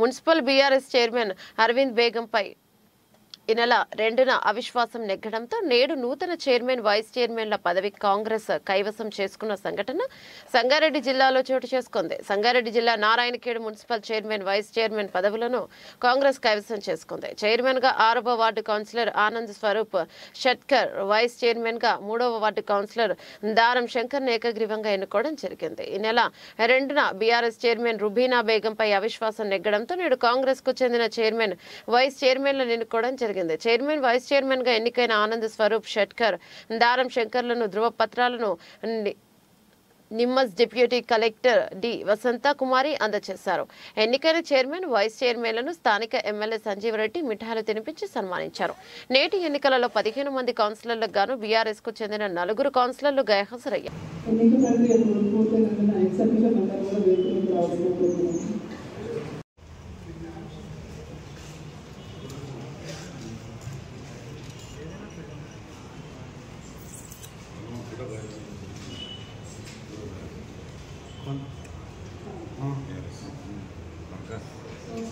Municipal BRS chairman Arvind బేగంపై ఈ నెల 2న అవిశ్వాసం నెగ్గడంతో నేడు నూతన చైర్మన్ వైస్ చైర్మన్ల పదవి కాంగ్రెస్ కైవసం చేసుకున్న సంఘటన సంగారెడ్డి జిల్లాలో చోటు చేసుకుంది. సంగారెడ్డి జిల్లా Narayankhed municipal chairman vice chairman పదవులను కాంగ్రెస్ కైవసం చేసుకుంది. చైర్మన్ గా 6వ ward councillor Anand Swaroop Shatkar, vice chairman గా 3వ వార్డు కౌన్సిలర్ దారం శంకర్ ఏకగ్రీవంగా ఎన్నుకోవడం జరిగింది. ఈ నెల 2న బీఆర్ఎస్ చైర్మన్ రుబీనా బేగంపై అవిశ్వాసం నెగ్గడంతో నేడు కాంగ్రెస్ కు చెందిన చైర్మన్ వైస్ చైర్మన్లను ఎన్నుకోవడం జరిగింది. చైర్మన్ వైస్ చైర్మన్ గా ఎన్నికైన ఆనంద్ స్వరూప్ షట్కర్, దారం శంకర్లను ధృవపత్రాలను నిమ్మస్ డిప్యూటీ కలెక్టర్ డి వసంత కుమారి అందజేశారు. ఎన్నికైన చైర్మన్ వైస్ చైర్మన్లను స్థానిక ఎమ్మెల్యే సంజీవ్ రెడ్డి మిఠాయిలు తినిపించి సన్మానించారు. నేటి ఎన్నికలలో 15 మంది కౌన్సిలర్లకు గాను బీఆర్ఎస్ కు చెందిన 4 కౌన్సిలర్లు గైహాజరయ్యారు.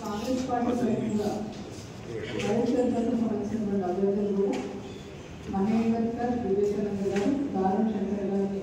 కాంగ్రెస్ పార్టీ తరఫున సంబంధించిన అభ్యర్థులు కూడా మహేందర్ వివేకానంద గారు, దారం శంకర్ గారిని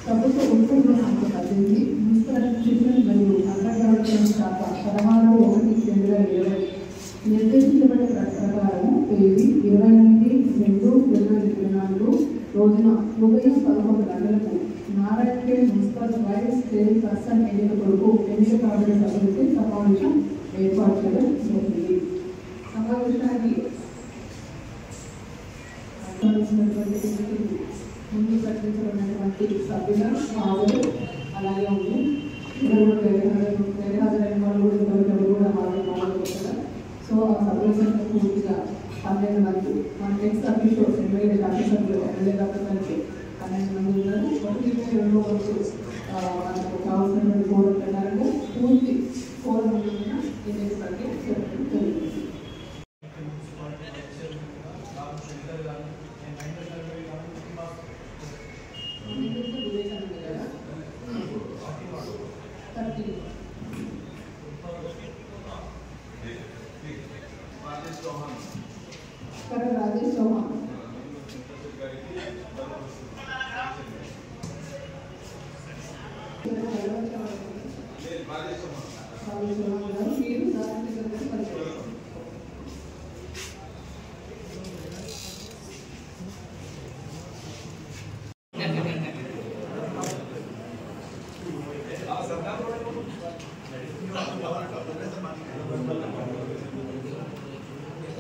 ప్రభుత్వ ఉద్యోగుల సంఖ్య 18, మున్సిపల్ ట్రిబ్యునల్ మరియు అండర్గ్రాడ్యుయేట్ శాఖ 16/1/2020 నిర్దేశించబడిన ప్రకారం తేదీ 28/2/2024 రోజున ఉదయం 11 గంటలకు నారాయణఖేడ్ మున్సిపల్ వైస్ చైర్పర్సన్ ఎన్నిక కొరకు ఎన్నిక కాబడిన సభ్యులకి సమావేశం ఏర్పాటు చేయడం జరిగింది. సమావేశానికి ముందు ప్రకటించబడినటువంటి సభ్యుల హాజరు అలాగే ఉంది. హాజరైన వాళ్ళు కూడా హాజరు. సో ఆ సభ్యుల సంఖ్య పూర్తిగా 12 మంది. మన నెక్స్ట్ అఫీషియల్స్ ఎమ్మెల్యే శాసనసభ్యులు ఎమ్మెల్యే కాబట్టి 12 మంది ఉన్నారు. 1/2 వరకు మనకు కావాల్సిన కోరం ప్రకారంగా పూర్తి కోరం ఎన్నిక ప్రక్రియ జరగడం జరిగింది. Rajesh Chauhan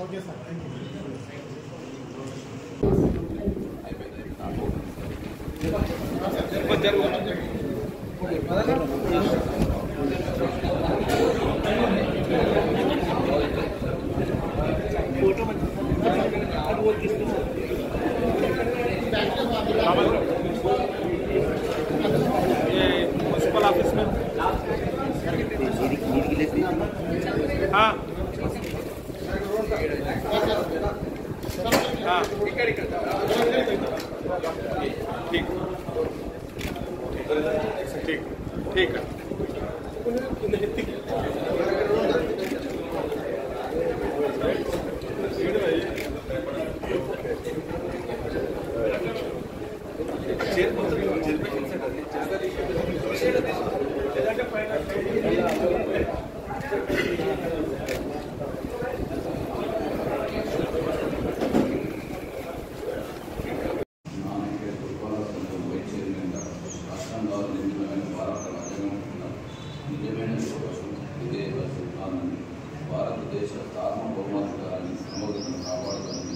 Okay, sir. Thank you. Municipal office में हाँ हाँ ठीक ठीक ठीक है चेयर భారతదేశ సార్వభౌమాధికారాన్ని సమగ్రతను కాపాడుతానని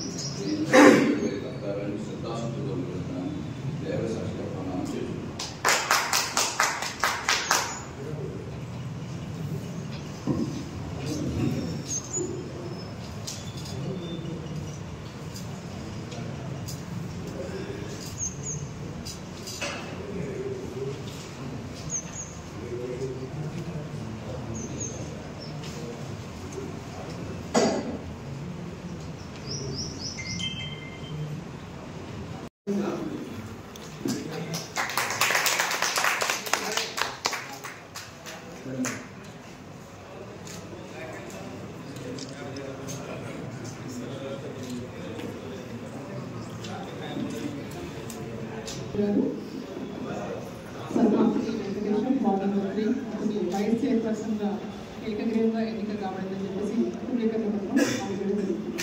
కర్తవ్యాన్ని శ్రద్ధాశక్తితో నిర్వహిస్తానని దైవ సాక్షిగా ప్రమాణం చేస్తున్నాను. వైస్ చైర్పర్సన్గా ఏకగ్రీవంగా ఎన్నిక కావాలని చెప్పేసి విలేకరుల పత్రం అందజేయడం జరుగుతుంది.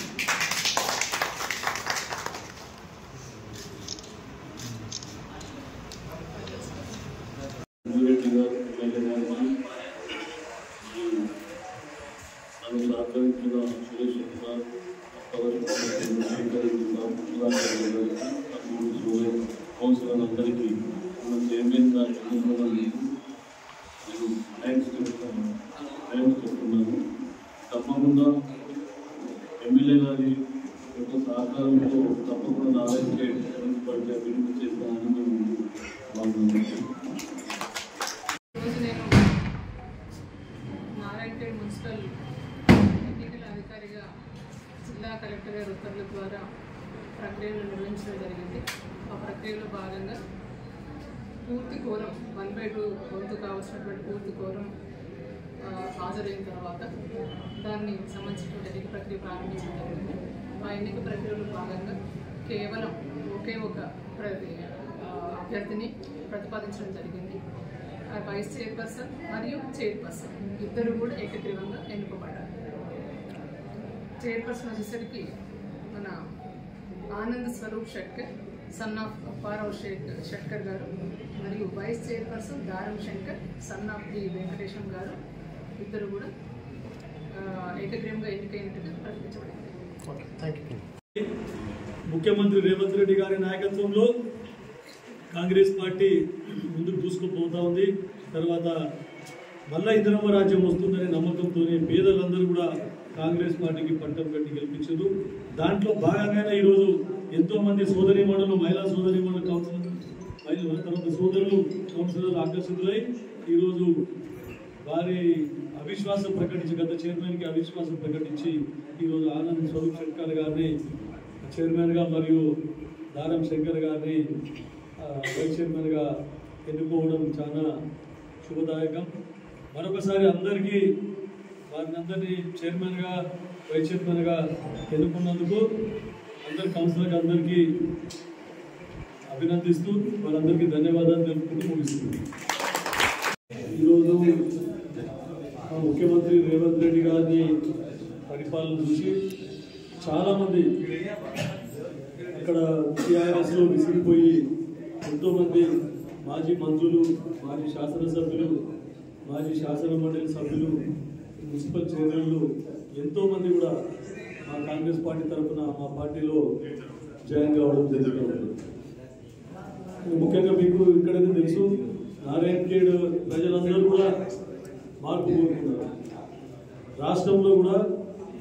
కౌన్సిలర్లందరికీ మన చైర్మన్ గారు థ్యాంక్స్ చెప్తున్నాను. తప్పకుండా ఎమ్మెల్యే గారి యొక్క సహకారంతో తప్పకుండా నారాయణ మున్సిపాలిటీ అభివృద్ధి చేస్తానని మేము ఈరోజు నేను నారాయణఖేడ్ మున్సిపల్ ఎన్నికల అధికారిగా జిల్లా కలెక్టర్ గారి ఉత్తర్వుల ద్వారా ప్రక్రియను నిర్వహించడం జరిగింది. ఆ ప్రక్రియలో భాగంగా పూర్తి కోరం 1/2 వంతు కావాల్సినటువంటి పూర్తి కోరం హాజరైన తర్వాత దాన్ని సంబంధించినటువంటి ఎన్నిక ప్రక్రియ ప్రారంభించడం జరిగింది. ఆ ఎన్నిక ప్రక్రియలో భాగంగా కేవలం ఒకే ఒక అభ్యర్థిని ప్రతిపాదించడం జరిగింది. వైస్ చైర్పర్సన్ మరియు చైర్పర్సన్ ఇద్దరు కూడా ఏకగ్రీవంగా ఎన్నుకోబడ్డారు. చైర్పర్సన్ వచ్చేసరికి మన ఆనంద్ స్వరూప్ షట్కర్ సన్ ఆఫ్ అప్పారావు షట్కర్ గారు మరియు vice chairperson Daram Shankar son of D Venkatesham గారు ఇద్దరు కూడా ఏకగ్రీవంగా ఎన్నికైనట్టుగా ప్రకటించబడింది. ముఖ్యమంత్రి రేవంత్ రెడ్డి గారి నాయకత్వంలో కాంగ్రెస్ పార్టీ ముందుకు దూసుకుపోతా ఉంది. తర్వాత మళ్ళా ఇందిరమ్మ రాజ్యం వస్తుందనే నమ్మకంతో పేదలందరూ కూడా కాంగ్రెస్ పార్టీకి పట్టం కట్టి గెలిపించారు. దాంట్లో భాగంగానే ఈరోజు ఎంతో మంది సోదరీమణులు, మహిళా సోదరీమణులు కౌన్సిలర్ తర్వాత సోదరులు కౌన్సిలర్లు ఆకర్షితులై ఈరోజు వారి అవిశ్వాసం ప్రకటించి గత చైర్మన్కి అవిశ్వాసం ప్రకటించి ఈరోజు ఆనంద్ స్వరూప్ షట్కర్ గారిని చైర్మన్గా మరియు దారం శంకర్ గారిని వైస్ చైర్మన్గా ఎన్నుకోవడం చాలా శుభదాయకం. మరొకసారి అందరికీ వారిని చైర్మన్గా వైస్ చైర్మన్గా ఎన్నుకున్నందుకు అందరి కౌన్సిలర్కి అందరికీ అభినందిస్తూ వాళ్ళందరికీ ధన్యవాదాలు తెలుపుకుంటూ ముగిస్తుంది. ఈరోజు ముఖ్యమంత్రి రేవంత్ రెడ్డి గారిని పరిపాలన చూసి చాలామంది అక్కడ టీఆర్ఎస్లో విసిగిపోయి ఎంతోమంది మాజీ మంత్రులు, మాజీ శాసనసభ్యులు, మాజీ శాసన మండలి సభ్యులు, మున్సిపల్ చైర్మన్లు ఎంతోమంది కూడా మా కాంగ్రెస్ పార్టీ తరఫున మా పార్టీలో జాయిన్ కావడం జరుగుతుంది. ముఖ్యంగా మీకు ఇక్కడైతే తెలుసు, నారాయణఖేడ్ ప్రజలందరూ కూడా మార్పు కోరుకున్నారు. రాష్ట్రంలో కూడా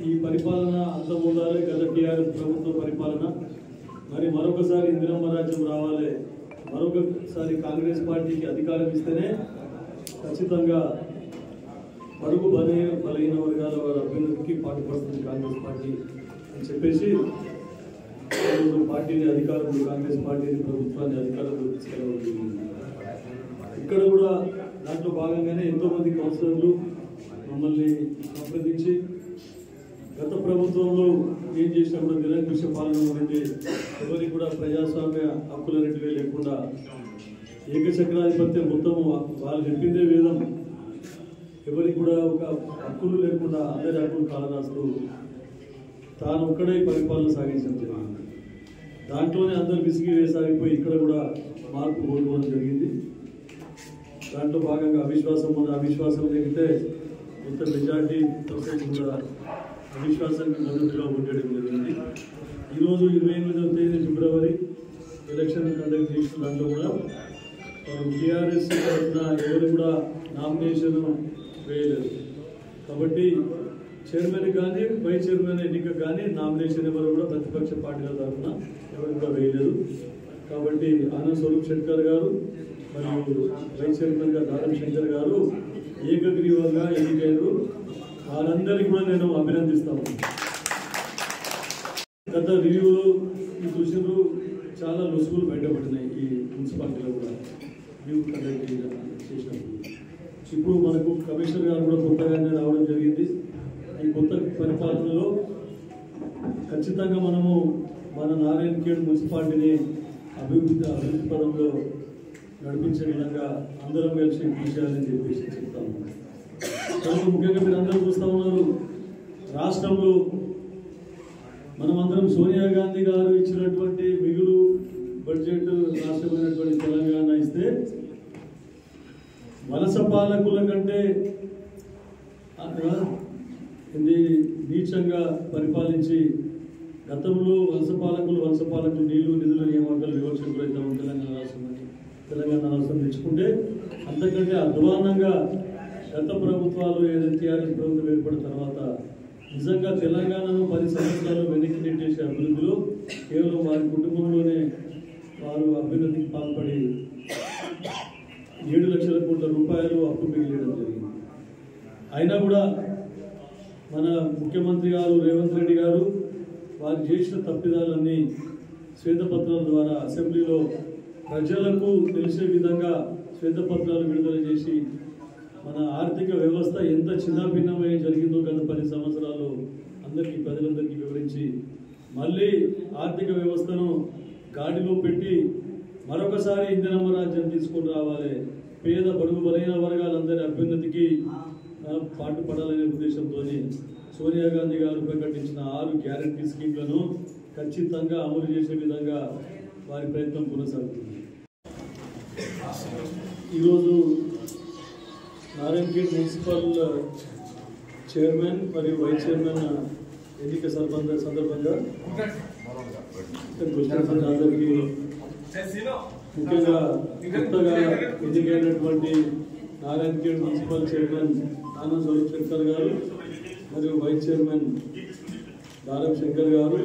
ఈ పరిపాలన అంతం ఉండాలి, గత టీఆర్ఎస్ ప్రభుత్వ పరిపాలన మరి మరొకసారి ఇందిరమ్మ రాజ్యం రావాలి, మరొకసారి కాంగ్రెస్ పార్టీకి అధికారం ఇస్తేనే ఖచ్చితంగా బడుగు బలహీన వర్గాల వారి అభ్యున్నతికి పాటుపడుతుంది కాంగ్రెస్ పార్టీ అని చెప్పేసి పార్టీని అధికారంలో కాంగ్రెస్ పార్టీని ప్రభుత్వాన్ని అధికారంలో తీసుకెళ్ళడం. ఇక్కడ కూడా దాంట్లో భాగంగానే ఎంతోమంది కౌన్సిలర్లు మమ్మల్ని సంప్రదించి గత ప్రభుత్వంలో ఏం చేసినా కూడా నిరంకుశ పాలన ఉంటే ఎవరికి కూడా ప్రజాస్వామ్య హక్కులన్నిటివే లేకుండా ఏకచక్రాధిపత్యం మొత్తము వాళ్ళు చెప్పిందే వేదం, ఎవరికి కూడా ఒక హక్కులు లేకుండా అందరి హక్కులు కాలరాస్తూ తాను ఒక్కడే పరిపాలన సాగించడం జరిగింది. దాంట్లోనే అందరు విసిగి వేసాగిపోయి ఇక్కడ కూడా మార్పు కోరుకోవడం జరిగింది. దాంట్లో భాగంగా అవిశ్వాసం లేకపోతే మొత్తం మెజార్టీతో కూడా అవిశ్వాసానికి మద్దతుగా ఉండడం జరిగింది. ఈరోజు 28వ తేదీ ఫిబ్రవరి ఎలక్షన్ కండక్ట్ చేసిన దాంట్లో కూడా టీఆర్ఎస్ తరఫున ఎవరు కూడా నామినేషన్ వేయలేదు. కాబట్టి చైర్మన్ కానీ వైస్ చైర్మన్ ఎన్నిక కానీ నామినేషన్ ఎవరు కూడా ప్రతిపక్ష పార్టీల తరఫున ఎవరు కూడా వేయలేదు. కాబట్టి ఆనంద్ స్వరూప్ శెట్కర్ గారు మరియు వైస్ చైర్మన్గా దారం శంకర్ గారు ఏకగ్రీవంగా ఎన్నికయ్యారు. వారందరికీ కూడా నేను అభినందిస్తాను. గత రివ్యూలో ఈ చూసినారు చాలా లొసుగులు బయటపడినాయి ఈ మున్సిపాలిటీలో కూడా రివ్యూ కండక్ట్ చేసినప్పుడు. ఇప్పుడు మనకు కమిషనర్ గారు కూడా కొత్తగానే రావడం జరిగింది. ఈ కొత్త పరిపాలనలో ఖచ్చితంగా మనము మన నారాయణఖేడ్ మున్సిపాలిటీని అభివృద్ధి పదంలో నడిపించే విధంగా అందరం కలిసి కృషి చేయాలని చెప్పేసి చెప్తాము. కాబట్టి ముఖ్యంగా మీరు అందరూ చూస్తూ ఉన్నారు, రాష్ట్రంలో మనమందరం సోనియా గాంధీ గారు ఇచ్చినటువంటి మిగులు బడ్జెట్ రాష్ట్రమైనటువంటి తెలంగాణ ఇస్తే వలస పాలకుల కంటే ఇది నీచంగా పరిపాలించి గతంలో వలస పాలకులు నీళ్లు నిధులు నియామకాలు వివక్షకు రైతాము తెలంగాణ రాష్ట్రం తెచ్చుకుంటే అంతకంటే అధ్వానంగా గత ప్రభుత్వాలు ఏదైతే టీఆర్ఎస్ ప్రభుత్వం ఏర్పడిన తర్వాత నిజంగా తెలంగాణను 10 సంవత్సరాలు వెనక్కి నెట్టేసే అభివృద్ధిలో కేవలం వారి కుటుంబంలోనే వారు అభ్యున్నతికి పాల్పడి 7 లక్షల కోట్ల రూపాయలు అప్పు మిగిలియడం జరిగింది. అయినా కూడా మన ముఖ్యమంత్రి గారు రేవంత్ రెడ్డి గారు వారు చేసిన తప్పిదాలన్నీ శ్వేతపత్రాల ద్వారా అసెంబ్లీలో ప్రజలకు తెలిసే విధంగా శ్వేతపత్రాలు విడుదల చేసి మన ఆర్థిక వ్యవస్థ ఎంత చిన్నాభిన్నమై జరిగిందో గత 10 సంవత్సరాలు ప్రజలందరికీ వివరించి మళ్ళీ ఆర్థిక వ్యవస్థను గాడిలో పెట్టి మరొకసారి ఇందిరమ్మ రాజ్యం తీసుకొని రావాలి, పేద బడుగు బలైన వర్గాలందరి అభ్యున్నతికి పాటుపడాలనే ఉద్దేశంతో సోనియా గాంధీ గారు ప్రకటించిన 6 గ్యారంటీ స్కీమ్లను ఖచ్చితంగా అమలు చేసే విధంగా వారి ప్రయత్నం కొనసాగుతుంది. ఈరోజు నారాయణఖేడ్ మున్సిపల్ చైర్మన్ మరియు వైస్ చైర్మన్ ఎన్నిక సందర్భంగా అందరికీ ముఖ్యంగా కొత్తగా ఎన్నికైనటువంటి నారాయణఖేడ్ మున్సిపల్ చైర్మన్ ఆనంద్ స్వరూప్ శెట్కర్ గారు మరియు వైస్ చైర్మన్ దారం శంకర్ గారు